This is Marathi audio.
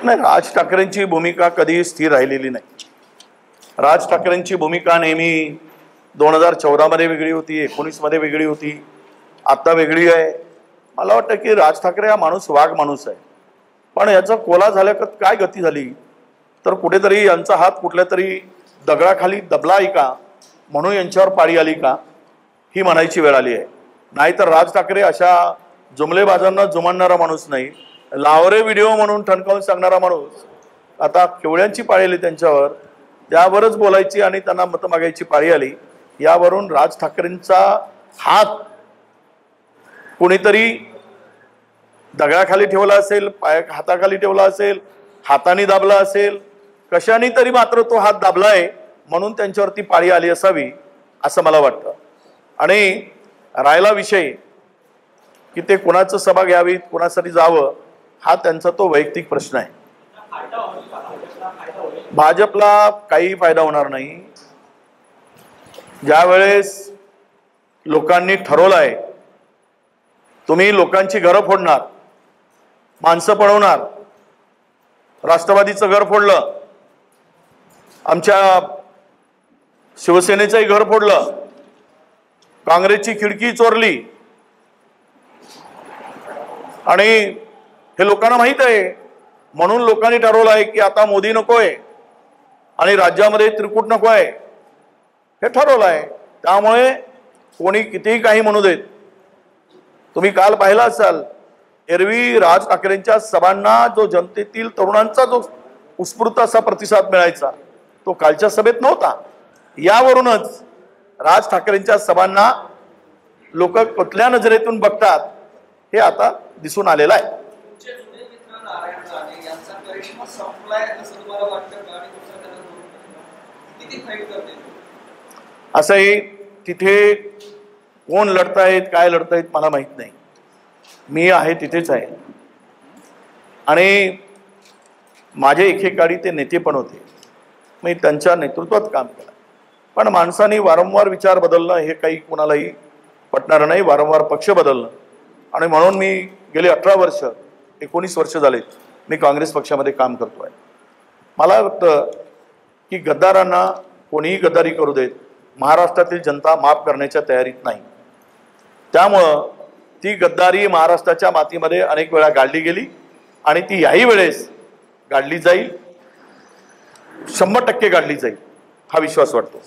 नाही, राज ठाकरेंची भूमिका कधी स्थिर राहिलेली नाही. राज ठाकरेंची भूमिका नेहमी 2014 मध्ये वेगळी होती, 19 मध्ये वेगळी होती, आता वेगळी आहे. मला वाटतं की राज ठाकरे हा माणूस वाघ माणूस आहे, पण याचा कोला झाल्या काय गती झाली तर कुठेतरी यांचा हात कुठल्या तरी दगडाखाली दबला आहे का म्हणून यांच्यावर पाळी आली का ही म्हणायची वेळ आली आहे. नाहीतर राज ठाकरे अशा जुमलेबाजांना जुमानणारा माणूस नाही, लावरे व्हिडिओ म्हणून ठणकावून सांगणारा माणूस. आता केवळ्यांची पाळी आली त्यांच्यावर, त्यावरच बोलायची आणि त्यांना मतं मागायची पाळी आली. यावरून राज ठाकरेंचा हात कोणीतरी दगडाखाली ठेवला असेल, हाताखाली ठेवला असेल, हाताने दाबला असेल, कशाने तरी मात्र तो हात दाबलाय म्हणून त्यांच्यावरती पाळी आली असावी असं मला वाटतं. आणि राहिला विषय की ते कोणाचं सभा घ्यावी, कोणासाठी जावं, हा त्यांचा तो वैयक्तिक प्रश्न आहे. भाजपला काही फायदा होणार नाही. ज्या वेळेस लोकांनी ठरवलंय तुम्ही लोकांची घरं फोडणार, माणसं पळवणार, राष्ट्रवादीचं घर फोडलं, आमच्या शिवसेनेचंही घर फोडलं, काँग्रेसची खिडकी चोरली आणि हे लोकांना माहित आहे म्हणून लोकांनी ठरवलं आहे की आता मोदी नकोय आणि राज्यामध्ये त्रिकूट नको आहे हे ठरवलं आहे. त्यामुळे कोणी कितीही काही म्हणू देत. तुम्ही काल पाहिला असाल, एरवी राज ठाकरेंच्या सभांना जो जनतेतील तरुणांचा जो उत्स्फूर्त असा प्रतिसाद मिळायचा तो कालच्या सभेत नव्हता. यावरूनच राज ठाकरेंच्या सभांना लोक कुठल्या नजरेतून बघतात हे आता दिसून आलेलं आहे. असंही तिथे कोण लढतायत काय लढतायत मला माहित नाही. मी आहे तिथेच आहे आणि माझे एकेकाळी ते नेते पण होते, मी त्यांच्या नेतृत्वात काम केलं. पण माणसाने वारंवार विचार बदलणं हे काही कोणालाही पटणार नाही, वारंवार पक्ष बदलणं. आणि म्हणून मी गेले 18 वर्ष 19 वर्ष झाले मी काँग्रेस पक्षामध्ये काम करतोय. मला वाटतं की गद्दारांना कोणीही गद्दारी करू देत, महाराष्ट्रातील जनता माफ करण्याच्या तयारीत नाही. त्यामुळं ती गद्दारी महाराष्ट्राच्या मातीमध्ये अनेक वेळा गाडली गेली आणि ती याही वेळेस गाडली जाईल, 100% गाडली जाईल हा विश्वास वाटतो.